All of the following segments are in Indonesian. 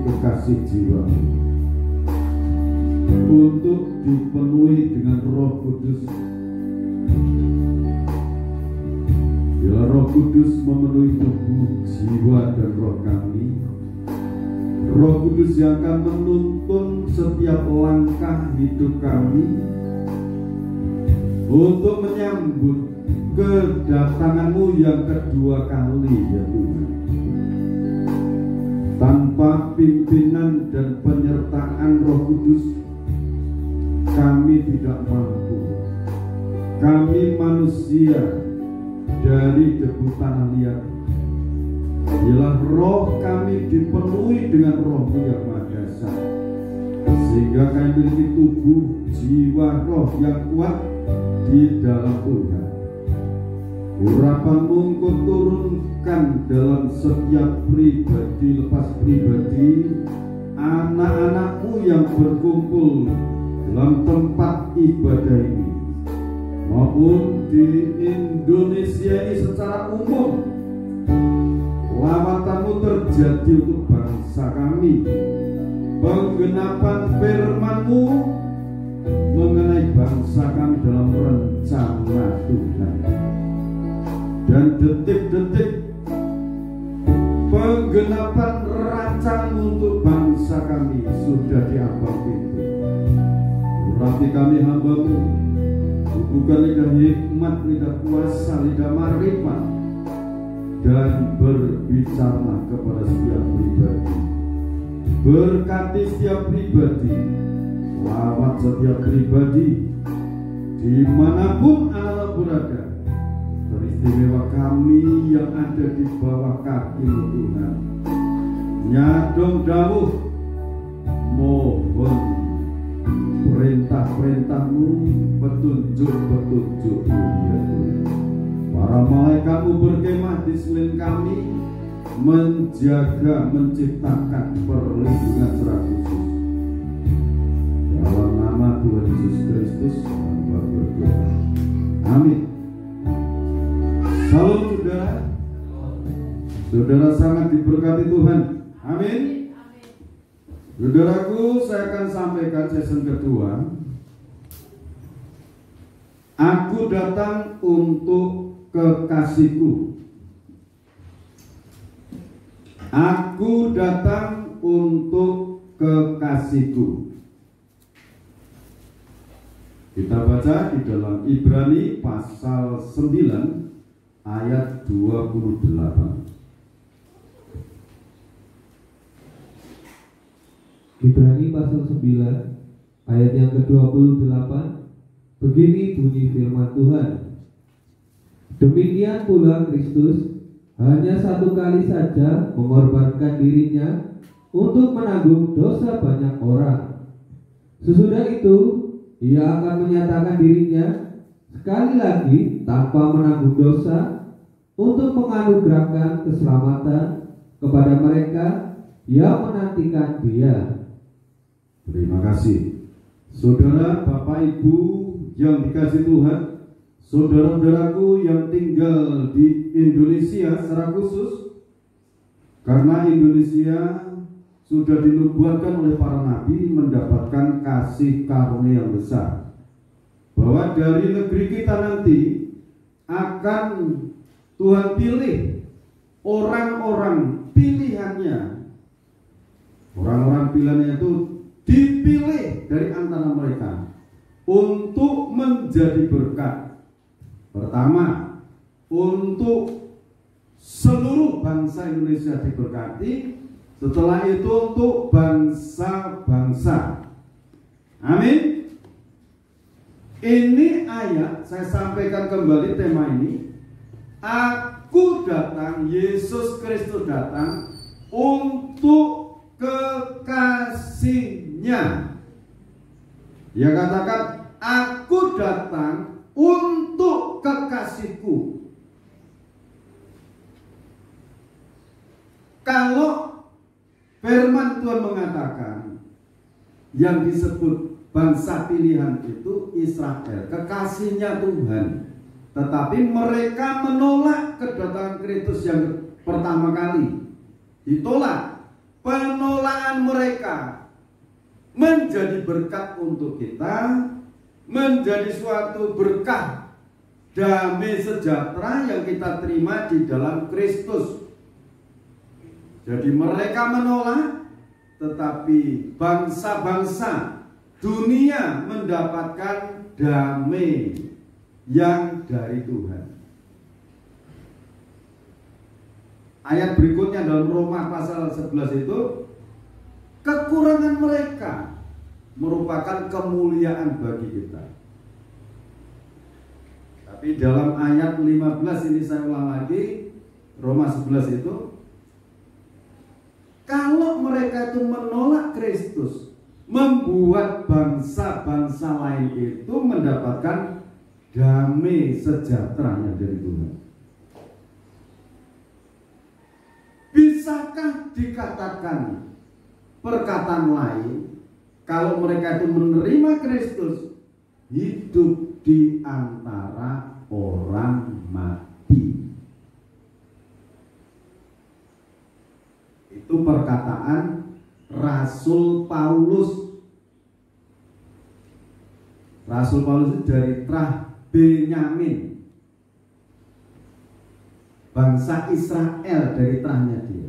Kekasih jiwa untuk dipenuhi dengan Roh Kudus. Bila Roh Kudus memenuhi tubuh, jiwa dan roh kami, Roh Kudus yang akan menuntun setiap langkah hidup kami untuk menyambut kedatangan-Mu yang kedua kali, ya Tuhan. Tanpa pimpinan dan penyertaan Roh Kudus, kami tidak mampu. Kami manusia dari debu tanah liat. Bila roh kami dipenuhi dengan Roh-Mu yang Maha Dasar, sehingga kami memiliki tubuh, jiwa, roh yang kuat di dalam Tuhan. Urapan-Mu Engkau turunkan dalam setiap pribadi lepas pribadi, anak-anak-Mu yang berkumpul dalam tempat ibadah ini, maupun di Indonesia ini secara umum. Lawatan-Mu terjadi untuk bangsa kami. Penggenapan firman-Mu mengenai bangsa kami dalam rencana Tuhan. Dan detik-detik penggenapan rancangan untuk bangsa kami sudah diambang pintu. Urapi kami hamba-Mu, bukan lidah hikmat, lidah kuasa, lidah marifat, dan berbicara kepada setiap pribadi. Berkati setiap pribadi, lawat setiap pribadi, dimanapun anak berada. Teristimewa kami yang ada di bawah kaki-Mu Tuhan. Nyadong dawuh, mohon perintah-perintah-Mu, petunjuk-petunjuk-Mu, ya Tuhan. Para malaikat-Mu berkemah di sekeliling kami, menjaga, menciptakan perlindungan secara khusus. Dalam nama Tuhan Yesus Kristus, hamba berdoa. Amin. Salam saudara. Saudara sangat diberkati Tuhan. Amin. Saudaraku, saya akan sampaikan season kedua. Aku datang untuk kekasihku. Aku datang untuk kekasihku. Kita baca di dalam Ibrani pasal 9 ayat 28. Ibrani pasal 9 ayat yang ke-28. Begini bunyi firman Tuhan. Demikian pula Kristus hanya satu kali saja mengorbankan dirinya untuk menanggung dosa banyak orang. Sesudah itu ia akan menyatakan dirinya sekali lagi tanpa menanggung dosa untuk menganugerahkan keselamatan kepada mereka yang menantikan Dia. Terima kasih. Saudara, Bapak, Ibu yang dikasihi Tuhan, saudara-saudaraku yang tinggal di Indonesia secara khusus, karena Indonesia sudah dinubuatkan oleh para nabi mendapatkan kasih karunia yang besar, bahwa dari negeri kita nanti akan Tuhan pilih orang-orang pilihannya. Orang-orang pilihannya itu dipilih dari antara mereka untuk menjadi berkat. Pertama, untuk seluruh bangsa Indonesia diberkati. Setelah itu untuk bangsa-bangsa. Amin. Ini ayat, saya sampaikan kembali tema ini. Aku datang, Yesus Kristus datang untuk kekasihnya. Dia katakan, aku datang untuk kekasihku. Kalau firman Tuhan mengatakan yang disebut bangsa pilihan itu Israel, kekasihnya Tuhan, tetapi mereka menolak kedatangan Kristus yang pertama kali. Ditolak. Penolakan mereka menjadi berkat untuk kita, menjadi suatu berkah damai sejahtera yang kita terima di dalam Kristus. Jadi mereka menolak, tetapi bangsa-bangsa dunia mendapatkan damai yang dari Tuhan. Ayat berikutnya dalam Roma pasal 11 itu, kekurangan mereka merupakan kemuliaan bagi kita. Tapi dalam ayat 15 ini saya ulang lagi, Roma 11 itu, kalau mereka itu menolak Kristus, membuat bangsa-bangsa lain itu mendapatkan damai sejahteranya dari Tuhan. Bisakah dikatakan perkataan lain, kalau mereka itu menerima Kristus, hidup di antara orang mati? Itu perkataan Rasul Paulus. Rasul Paulus itu dari Trah Benyamin, bangsa Israel, dari trahnya dia.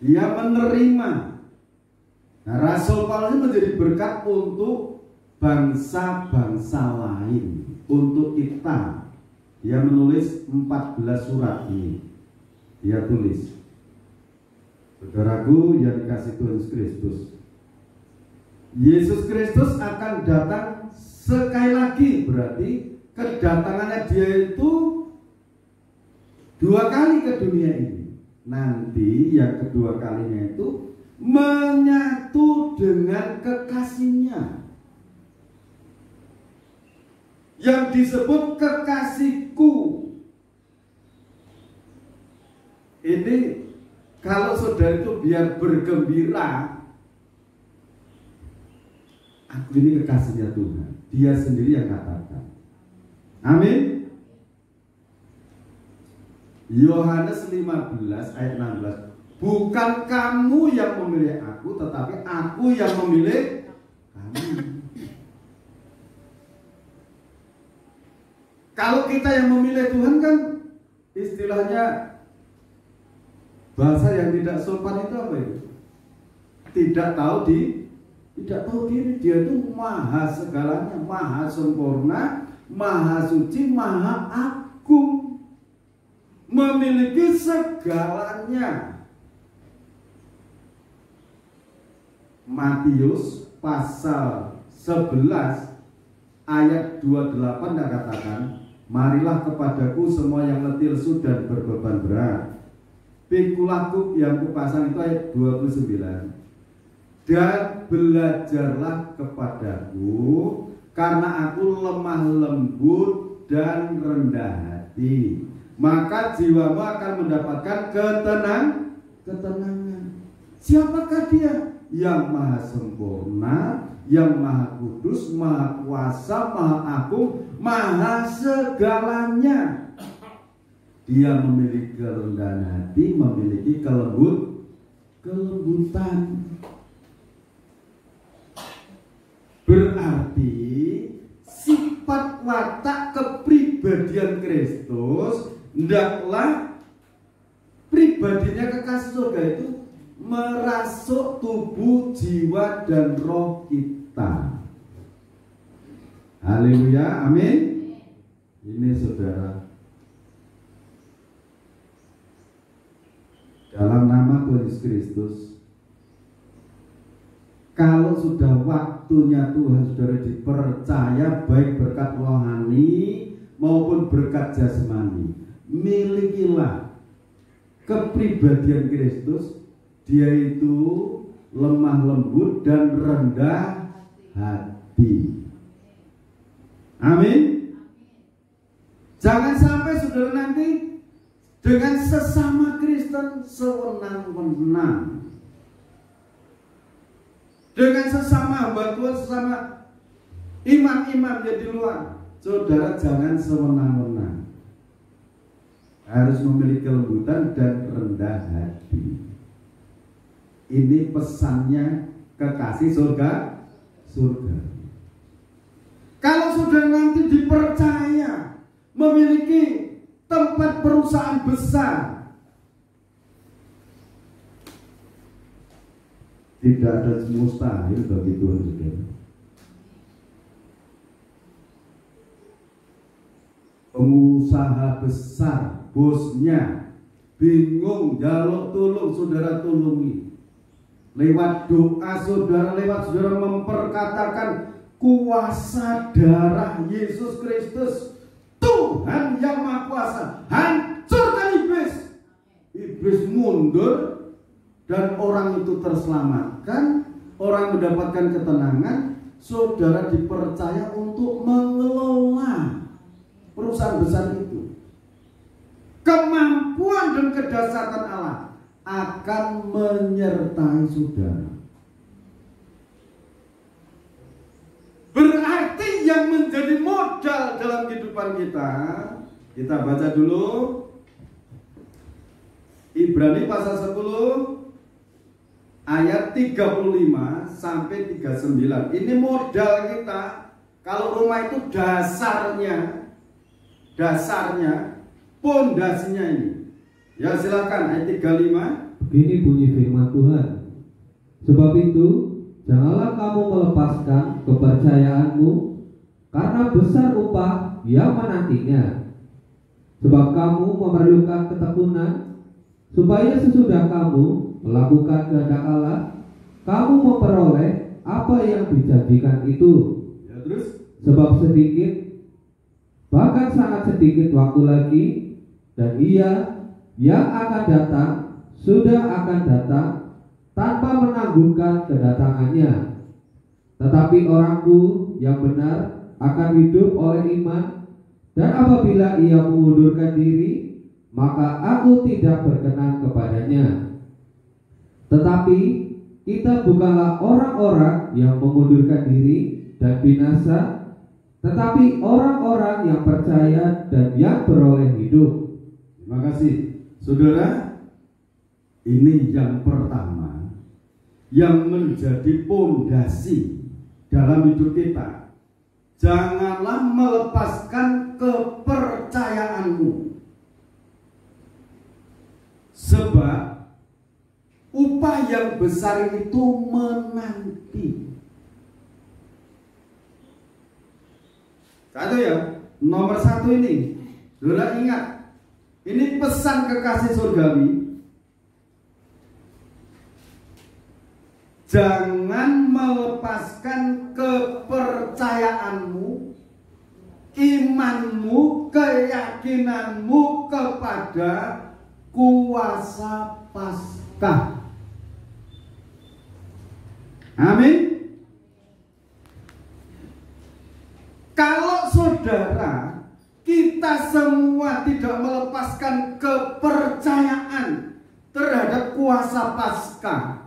Dia menerima. Nah, Rasul Paulus menjadi berkat untuk bangsa-bangsa lain, untuk kita. Dia menulis 14 surat ini. Dia tulis. Saudaraku yang dikasihi Tuhan Kristus, Yesus Kristus akan datang sekali lagi. Berarti kedatangannya dia itu 2 kali ke dunia ini. Nanti yang kedua kalinya itu menyatu dengan kekasihnya, yang disebut kekasihku. Ini kalau saudara itu biar bergembira, aku ini kekasihnya Tuhan. Dia sendiri yang katakan. Amin. Yohanes 15 ayat 16. Bukan kamu yang memilih aku, tetapi aku yang memilih kamu. Kalau kita yang memilih Tuhan kan istilahnya, bahasa yang tidak sopan itu apa itu? Tidak tahu diri. Dia itu maha segalanya, maha sempurna, maha suci, maha agung, memiliki segalanya. Matius pasal 11 ayat 28 katakan, marilah kepadaku semua yang letih lesu dan berbeban berat, pikulah yang kupasang, itu ayat 29. Dan belajarlah kepadaku, karena aku lemah lembut dan rendah hati, maka jiwamu akan mendapatkan ketenangan. Siapakah dia? Yang maha sempurna, yang maha kudus, maha kuasa, maha agung, maha segalanya. Dia memiliki kerendahan hati, memiliki kelembutan. Berarti sifat watak kepribadian Kristus hendaklah pribadinya kekasih surga itu merasuk tubuh, jiwa, dan roh kita. Haleluya, amin. Ini saudara, dalam nama Tuhan Yesus Kristus, kalau sudah waktunya Tuhan saudara dipercaya baik berkat rohani maupun berkat jasmani, milikilah kepribadian Kristus. Dia itu lemah lembut dan rendah hati. Amin. Jangan sampai saudara nanti dengan sesama Kristen sewenang-wenang, dengan sesama hamba Tuhan, sesama imam-imam yang di luar, saudara jangan sewenang-wenang. Harus memiliki kelembutan dan rendah hati. Ini pesannya kekasih surga. Kalau sudah nanti dipercaya memiliki tempat perusahaan besar, tidak ada mustahil bagi Tuhan saudara. Pengusaha besar, bosnya bingung, jaluk tolong, saudara tulungi. Lewat doa saudara, lewat saudara memperkatakan kuasa darah Yesus Kristus, Tuhan yang Maha Kuasa, hancurkan iblis. Iblis mundur dan orang itu terselamatkan, orang mendapatkan ketenangan. Saudara dipercaya untuk mengelola perusahaan besar itu. Kemampuan dan kedasarkan Allah akan menyertai saudara. Berarti yang menjadi modal dalam kehidupan kita baca dulu Ibrani pasal 10 ayat 35 sampai 39. Ini modal kita. Kalau rumah itu dasarnya, pondasinya ini. Ya silakan ayat 35. Begini bunyi firman Tuhan. Sebab itu janganlah kamu melepaskan kepercayaanmu, karena besar upah yang menantinya. Sebab kamu memerlukan ketekunan, supaya sesudah kamu melakukan kehendak Allah, kamu memperoleh apa yang dijanjikan itu. Ya, terus? Sebab sedikit, bahkan sangat sedikit waktu lagi, dan Ia yang akan datang sudah akan datang tanpa menangguhkan kedatangannya. Tetapi orangku yang benar akan hidup oleh iman, dan apabila ia mengundurkan diri, maka aku tidak berkenan kepadanya. Tetapi kita bukanlah orang-orang yang mengundurkan diri dan binasa, tetapi orang-orang yang percaya dan yang beroleh hidup. Terima kasih. Saudara, ini yang pertama yang menjadi pondasi dalam hidup kita. Janganlah melepaskan kepercayaanmu, sebab upah yang besar itu menanti. Satu ya, nomor satu ini, saudara ingat. Ini pesan kekasih surgawi. jangan melepaskan kepercayaanmu, imanmu, keyakinanmu kepada kuasa Paskah. Amin. Kalau saudara, kita semua tidak melepaskan kepercayaan terhadap kuasa Paskah,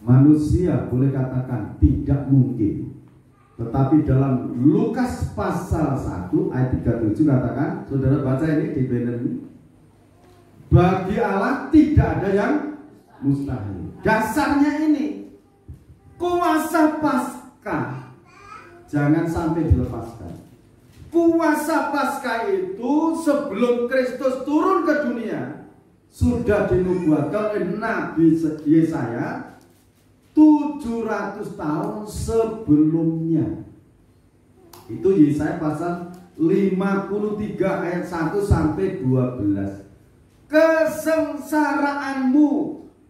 manusia boleh katakan tidak mungkin. Tetapi dalam Lukas pasal 1 ayat 37 katakan, saudara baca ini di banner ini, bagi Allah tidak ada yang mustahil. Dasarnya ini, kuasa Paskah jangan sampai dilepaskan. Kuasa Paskah itu sebelum Kristus turun ke dunia sudah dinubuatkan oleh Nabi Yesaya 700 tahun sebelumnya. Itu Yesaya pasal 53 ayat 1 sampai 12. Kesengsaraanmu,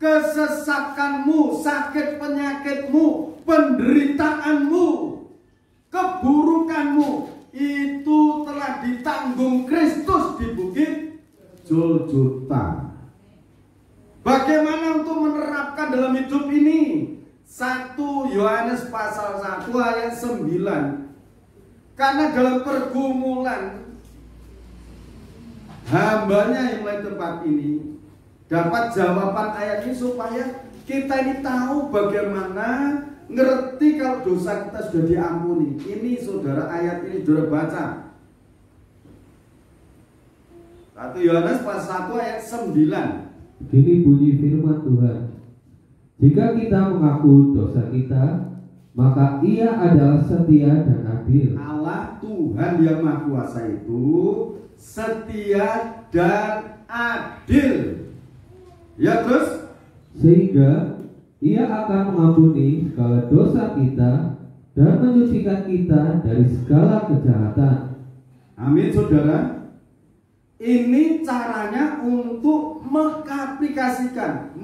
kesesakanmu, sakit penyakitmu, penderitaanmu, keburukanmu itu telah ditanggung Kristus di bukit Golgota. Bagaimana untuk menerapkan dalam hidup ini? 1 Yohanes pasal 1 ayat 9. Karena dalam pergumulan hambanya yang mulai tempat ini dapat jawaban ayat ini supaya kita ini tahu bagaimana ngerti kalau dosa kita sudah diampuni. Ini saudara, ayat ini saudara baca 1 Yohanes pasal 1 ayat 9. Begini bunyi firman Tuhan, jika kita mengaku dosa kita, maka Ia adalah setia dan adil. Allah Tuhan yang Maha Kuasa itu setia dan adil. Ya, terus sehingga Ia akan mengampuni segala dosa kita dan menyucikan kita dari segala kejahatan. Amin, saudara. Ini caranya untuk mengaplikasikan,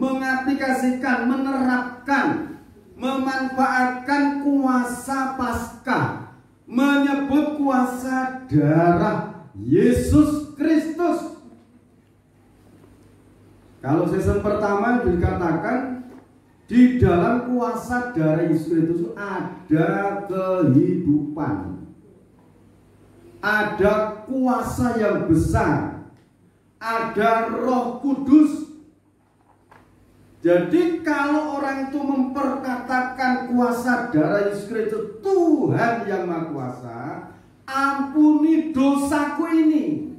menerapkan, memanfaatkan kuasa Paskah, menyebut kuasa darah Yesus Kristus. Kalau season pertama dikatakan di dalam kuasa darah Yesus Kristus ada kehidupan. Ada kuasa yang besar, ada Roh Kudus. Jadi kalau orang itu memperkatakan kuasa darah Yesus Kristus, Tuhan yang Maha Kuasa, ampuni dosaku ini.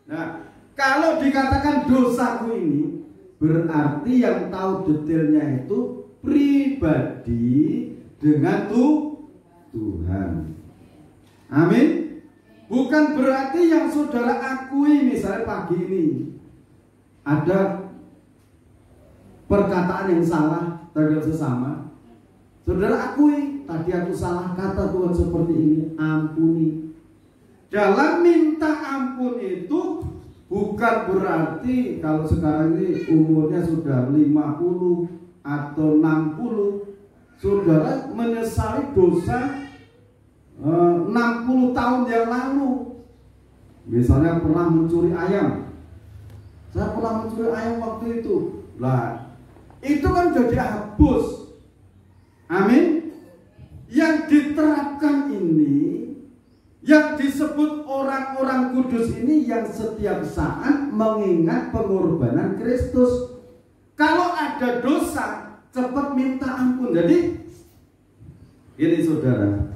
Nah, kalau dikatakan dosaku ini, berarti yang tahu detailnya itu pribadi dengan Tuhan. Amin. Bukan berarti yang saudara akui, misalnya pagi ini ada perkataan yang salah terhadap sesama, saudara akui, tadi aku salah kata Tuhan seperti ini, ampuni. Dalam minta ampun itu bukan berarti kalau sekarang ini umurnya sudah 50 atau 60, saudara menyesali dosa 60 tahun yang lalu. Misalnya pernah mencuri ayam. Saya pernah mencuri ayam waktu itu. Lah, itu kan sudah dihapus. Amin. Yang diterapkan ini, yang disebut orang-orang kudus ini, yang setiap saat mengingat pengorbanan Kristus. Kalau ada dosa, cepat minta ampun. Jadi ini saudara,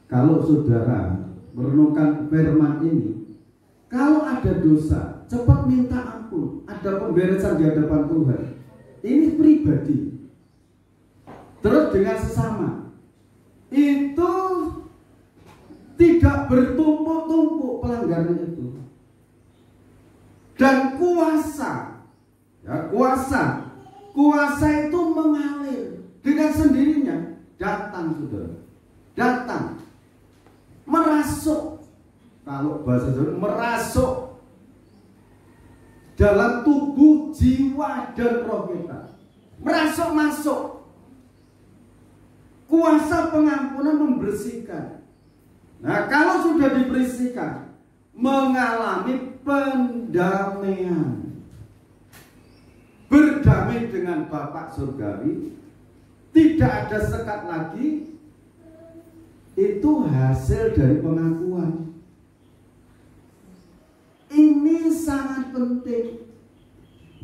kalau saudara merenungkan firman ini, kalau ada dosa, cepat minta ampun. Ada pemberesan di hadapan Tuhan. Ini pribadi. Terus dengan sesama. Itu tidak bertumpuk-tumpuk pelanggaran itu. Dan kuasa, ya, kuasa itu mengalir dengan sendirinya. Datang saudara, datang. Merasuk, kalau bahasa Jawa merasuk dalam tubuh, jiwa, dan roh kita. Merasuk masuk. Kuasa pengampunan membersihkan. Nah, kalau sudah dibersihkan, mengalami pendamaian, berdamai dengan Bapa surgawi, tidak ada sekat lagi. Itu hasil dari pengakuan. Ini sangat penting.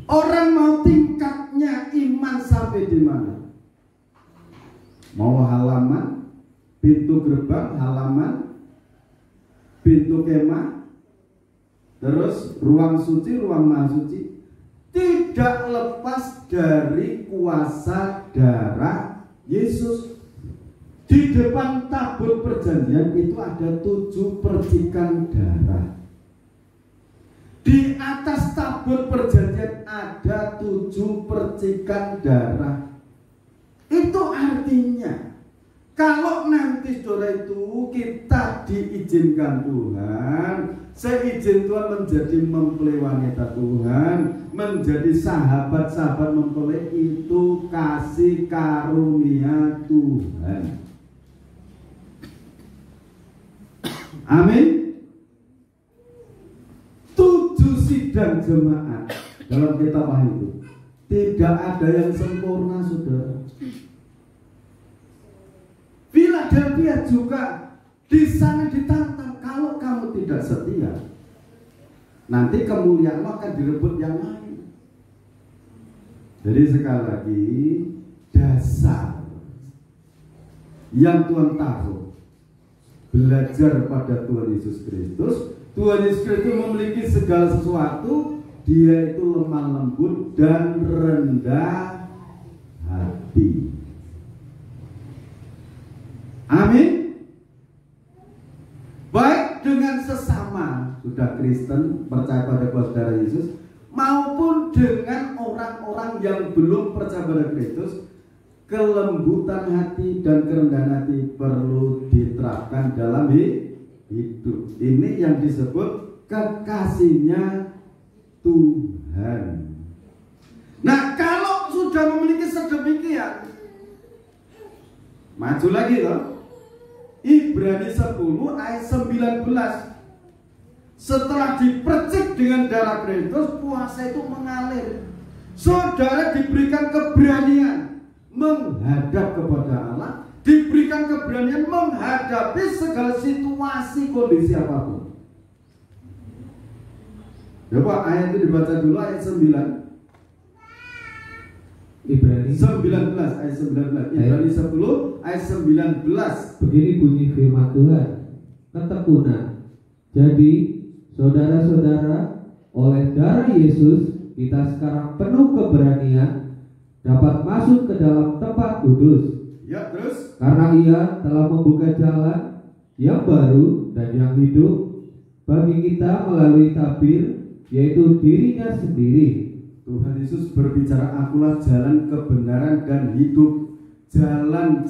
Orang mau tingkatnya iman sampai di mana? Mau halaman, pintu gerbang, halaman, pintu kemah, terus ruang suci, ruang maha suci, tidak lepas dari kuasa darah Yesus. Di depan tabut perjanjian itu ada 7 percikan darah. Di atas tabut perjanjian ada 7 percikan darah. Itu artinya kalau nanti saudara itu kita diizinkan Tuhan, seizin Tuhan menjadi mempelai wanita Tuhan, menjadi sahabat-sahabat mempelai, itu kasih karunia Tuhan. Amin. 7 sidang jemaat dalam kitab Wahyu, tidak ada yang sempurna, saudara. Philadelphia juga di sana ditantang, kalau kamu tidak setia, nanti kemuliaan akan direbut yang lain. Jadi sekali lagi, dasar yang Tuhan taruh, belajar pada Tuhan Yesus Kristus. Tuhan Yesus Kristus memiliki segala sesuatu. Dia itu lemah lembut dan rendah hati. Amin. Baik dengan sesama sudah Kristen, percaya pada kuasa darah Yesus, maupun dengan orang-orang yang belum percaya pada Kristus, kelembutan hati dan kerendahan hati perlu diterapkan dalam hidup. Ini yang disebut kekasihnya Tuhan. Nah, kalau sudah memiliki sedemikian, maju lagi loh. Ibrani 10 ayat 19. Setelah dipercik dengan darah Kristus, kuasa itu mengalir. Saudara diberikan keberanian menghadap kepada Allah, diberikan keberanian menghadapi segala situasi, kondisi apapun. Coba ayat itu dibaca dulu, ayat 9. Ibrani 19 ayat 19. Ibrani 10 ayat 19. Begini bunyi firman Tuhan, ketekunan. Jadi saudara-saudara, oleh darah Yesus kita sekarang penuh keberanian dapat masuk ke dalam tempat kudus. Ya, terus? Karena Ia telah membuka jalan yang baru dan yang hidup bagi kita melalui tabir, yaitu dirinya sendiri. Tuhan Yesus berbicara, akulah jalan kebenaran dan hidup. Jalan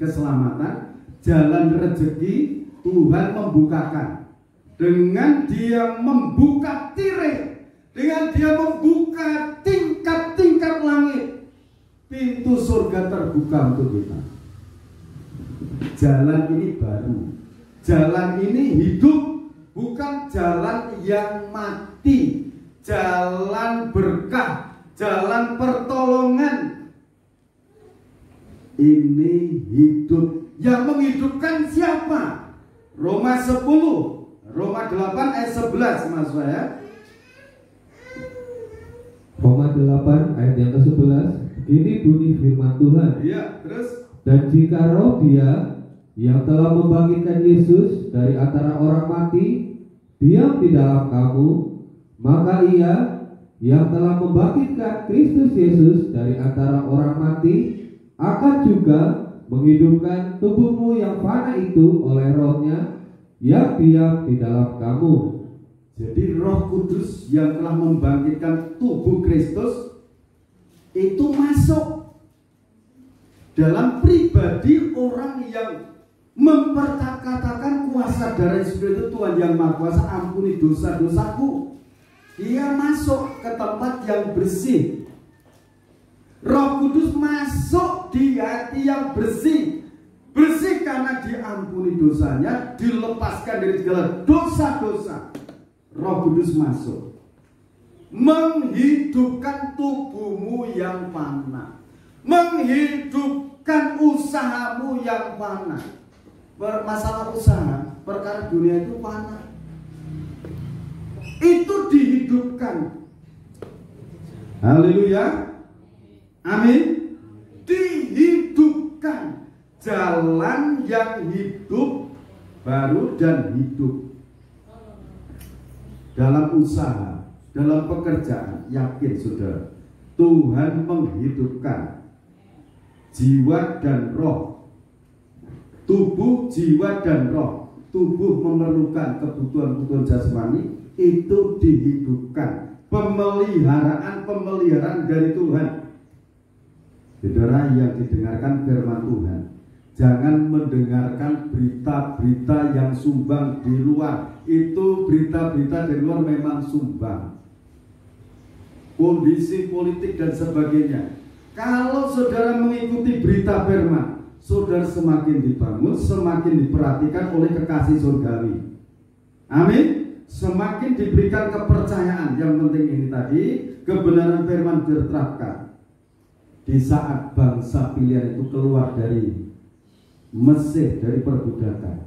keselamatan, jalan rezeki, Tuhan membukakan. Dengan Dia membuka tirai, dengan Dia membuka tingkat-tingkat langit, pintu surga terbuka untuk kita. Jalan ini baru, jalan ini hidup, bukan jalan yang mati. Jalan berkah, jalan pertolongan. Ini hidup. Yang menghidupkan siapa? Roma 10, Roma 8 ayat 11, Mas saya. Roma 8 ayat yang ke-11. Ini bunyi firman Tuhan. Iya, terus? Dan jika roh Dia yang telah membangkitkan Yesus dari antara orang mati diam di dalam kamu, maka Ia yang telah membangkitkan Kristus Yesus dari antara orang mati akan juga menghidupkan tubuhmu yang fana itu oleh Roh-Nya yang diam di dalam kamu. Jadi Roh Kudus yang telah membangkitkan tubuh Kristus itu masuk dalam pribadi orang yang memperkatakan kuasa darah Yesus itu, Tuhan yang Maha Kuasa, ampuni dosa-dosaku. Dia masuk ke tempat yang bersih. Roh Kudus masuk di hati yang bersih. Bersih karena diampuni dosanya, dilepaskan dari segala dosa-dosa. Roh Kudus masuk, menghidupkan tubuhmu yang fana, menghidupkan usahamu yang fana. Masalah usaha, perkara dunia itu fana, itu dihidupkan. Haleluya, amin. Dihidupkan jalan yang hidup baru dan hidup. Dalam usaha, dalam pekerjaan, yakin saudara, Tuhan menghidupkan jiwa dan roh. Tubuh, jiwa dan roh. Tubuh memerlukan kebutuhan-kebutuhan jasmani, itu dihidupkan. Pemeliharaan dari Tuhan. Saudara yang didengarkan firman Tuhan, jangan mendengarkan berita-berita yang sumbang di luar. Itu berita-berita dari luar memang sumbang, kondisi politik dan sebagainya. Kalau saudara mengikuti berita firman, saudara semakin dibangun, semakin diperhatikan oleh kekasih surgawi. Amin. Semakin diberikan kepercayaan. Yang penting ini tadi, kebenaran firman diterapkan. Di saat bangsa pilihan itu keluar dari Mesir, dari perbudakan,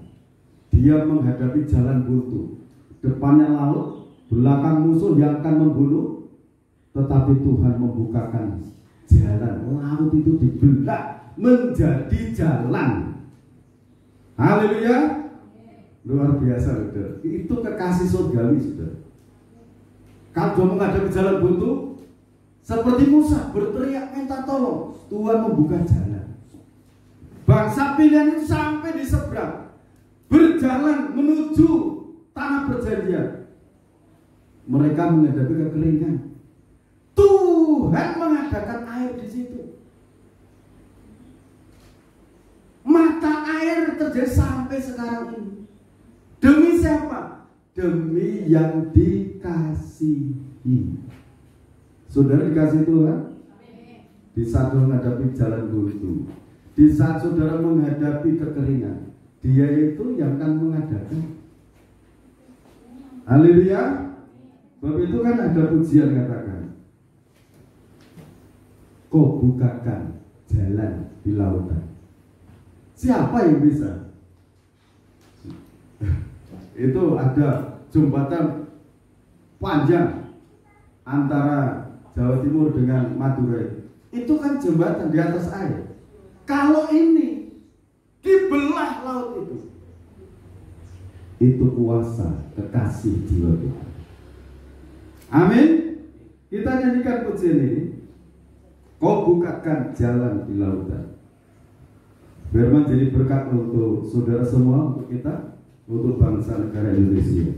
dia menghadapi jalan buntu. Depannya laut, belakang musuh yang akan membunuh. Tetapi Tuhan membukakan jalan. Laut itu dibelah menjadi jalan. Haleluya. Luar biasa, saudara. Itu kekasih surgawi, saudara. Kalau menghadapi jalan buntu, seperti Musa berteriak minta tolong, Tuhan membuka jalan. Bangsa pilihan itu sampai di seberang, berjalan menuju tanah perjanjian. Mereka menghadapi kekeringan. Tuhan mengadakan air di situ. Mata air terjadi sampai sekarang ini. Demi siapa? Demi yang dikasihi. Saudara dikasih Tuhan. Di saat menghadapi jalan buntu, di saat saudara menghadapi kekeringan, Dia itu yang akan mengadakan. Haleluya. Sebab itu kan ada pujian katakan, Kau bukakan jalan di lautan. Siapa yang bisa? Itu ada jembatan panjang antara Jawa Timur dengan Madura. Itu kan jembatan di atas air. Kalau ini dibelah laut itu kuasa kekasih jiwa Tuhan. Amin. Kita nyanyikan pujian ini. Kau bukakan jalan di lautan. Firman jadi berkat untuk saudara semua, untuk kita, untuk bangsa negara Indonesia.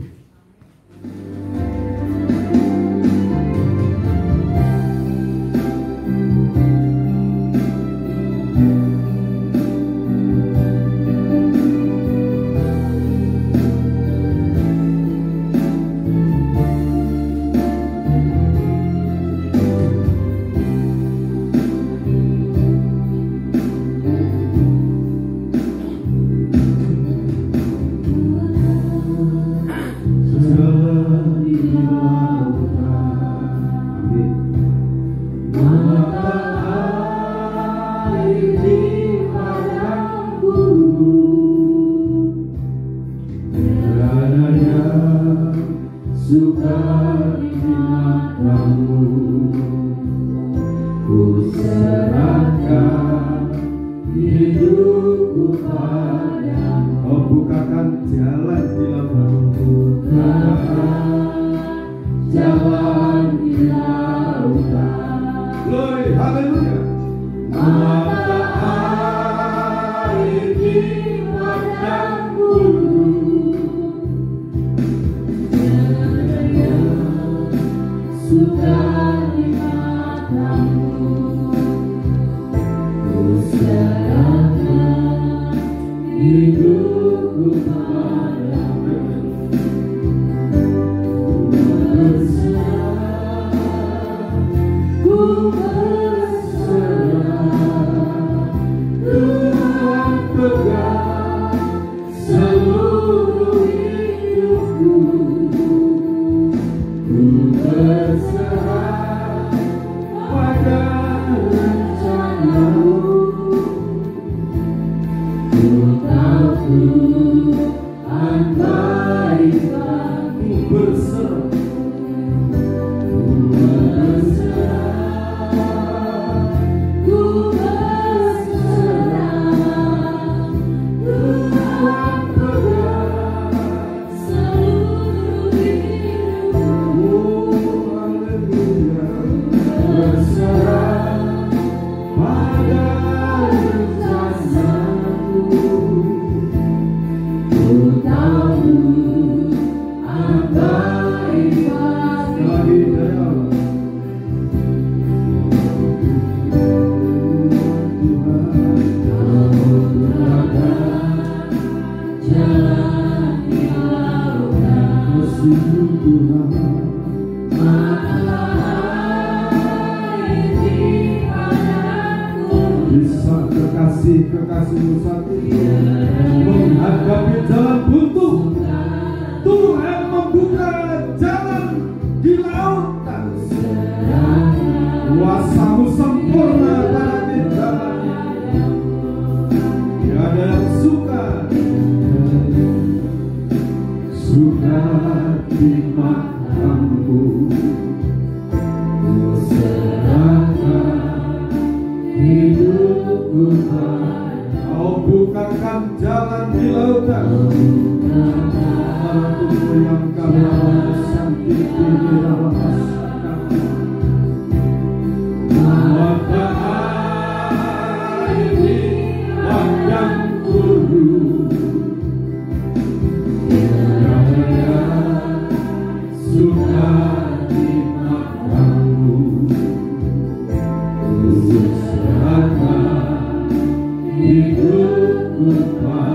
Hidupku padamu, Kekasih-kekasihmu saat ini menghadapi jalan buntu, Tuhan membuka jalan di lautan. Kuasamu sempurna pada jalannya. Tiada yang suka di matamu. Ku serahkan hidupku padamu. Kau bukakan jalan di lautan. Aku yang kamu sakit di dalam mata ini pandang dulu. Tiada suka di matamu. Ku serahkan hidupku padamu.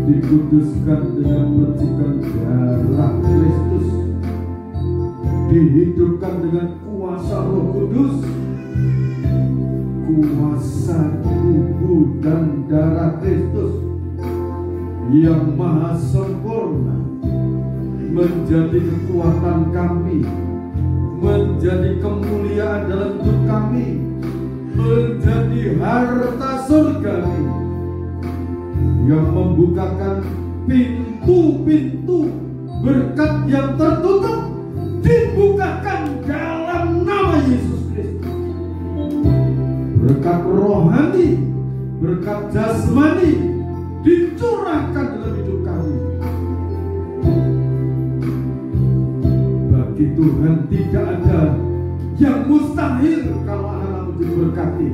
Dikuduskan dengan percikan darah Kristus, dihidupkan dengan kuasa Roh Kudus, kuasa tubuh dan darah Kristus yang maha sempurna menjadi kekuatan kami, menjadi kemuliaan dalam hidup kami, menjadi harta surgawi yang membukakan pintu-pintu berkat yang tertutup dibukakan dalam nama Yesus Kristus. Berkat rohani, berkat jasmani dicurahkan dalam hidup kami. Bagi Tuhan tidak ada yang mustahil kalau anak-anak diberkati.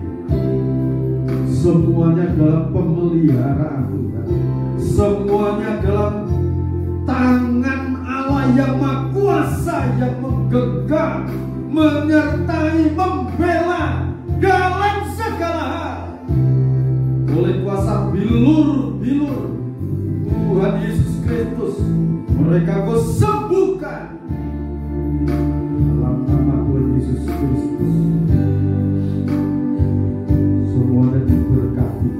Semuanya dalam pemeliharaan Tuhan. Semuanya dalam tangan Allah yang Maha Kuasa yang menggenggam, menyertai, membela dalam segala hal. Oleh kuasa bilur-bilur Tuhan Yesus Kristus, mereka Kau sembuhkan dalam nama Tuhan Yesus Kristus. Semuanya diberkati,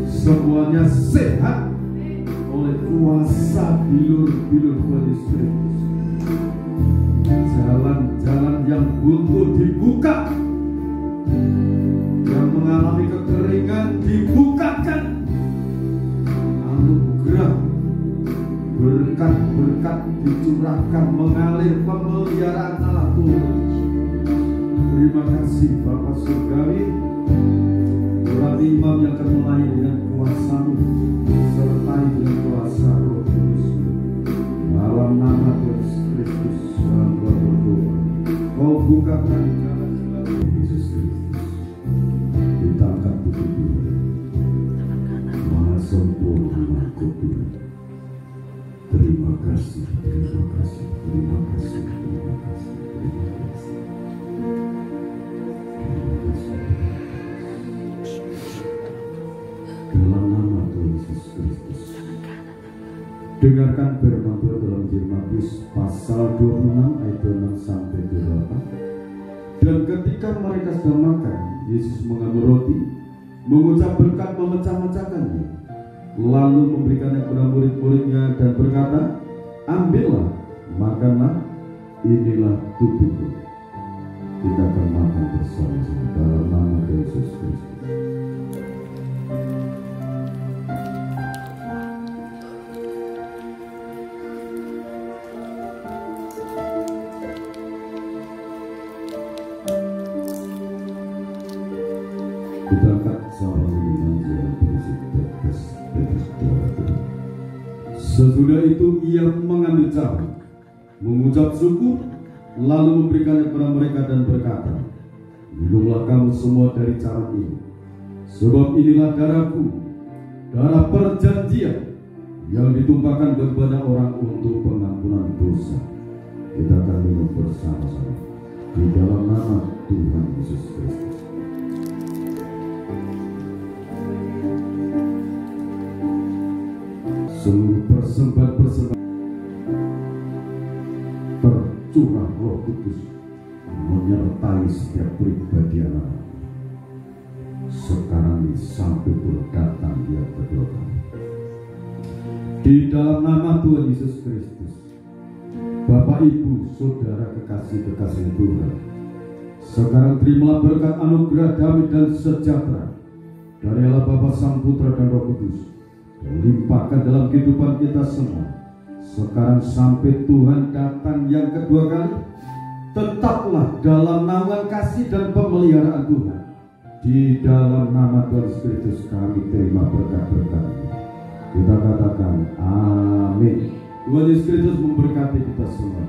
semuanya sehat oleh kuasa bilur-bilur Tuhan Yesus Kristus. Jalan-jalan yang buntu dibuka, yang mengalami kekeringan dibukakan. Anugerah berkat-berkat dicurahkan, mengalir pemeliharaan Allah Tuhan. Terima kasih Bapak Surgawi. Tuhan Imam yang akan melayani dengan kuasa-Mu, sertai dengan kuasa Roh Kudus. Dalam nama Yesus Kristus, hamba berdoa. Kau bukakan jalan-jalan Yesus Kristus. Kita angkat puji Tuhan. Maha sempurna, Maha kudus. Terima kasih, terima kasih, terima kasih, terima kasih, terima kasih. Dalam nama Tuhan Yesus Kristus. Dengarkan firman Tuhan dalam Injil Matius pasal 26 ayat 6 sampai 8. Dan ketika mereka sedang makan, Yesus mengambil roti, mengucap berkat, memecah-mecahkannya, lalu memberikannya kepada murid-muridnya dan berkata, ambillah, makanlah, inilah tubuhku. Kita akan makan bersama-sama dalam nama Yesus Kristus. Kita angkat sama dengan yang berisi tetes darah Tuhan. Sesudah itu ia mengambil jamu, mengucap syukur, lalu memberikannya kepada mereka dan berkata, minumlah kamu semua dari cara ini, sebab inilah darahku, darah perjanjian yang ditumpahkan kepada orang untuk pengampunan dosa. Kita akan minum bersama-sama di dalam nama Tuhan Yesus Kristus. Seluruh persembahan tercurah Roh Kudus menyertai setiap pribadi anak. Sekarang ini sampai datang dia kedua kali. Di dalam nama Tuhan Yesus Kristus, Bapak Ibu Saudara kekasih-kekasih Tuhan, sekarang terimalah berkat anugerah damai dan sejahtera dari Allah Bapa, Sang Putra dan Roh Kudus, limpahkan dalam kehidupan kita semua. Sekarang sampai Tuhan datang yang kedua kali, tetaplah dalam naungan kasih dan pemeliharaan Tuhan. Di dalam nama Tuhan Yesus Kristus kami terima berkat-berkat. Kita katakan amin. Tuhan Yesus Kristus memberkati kita semua.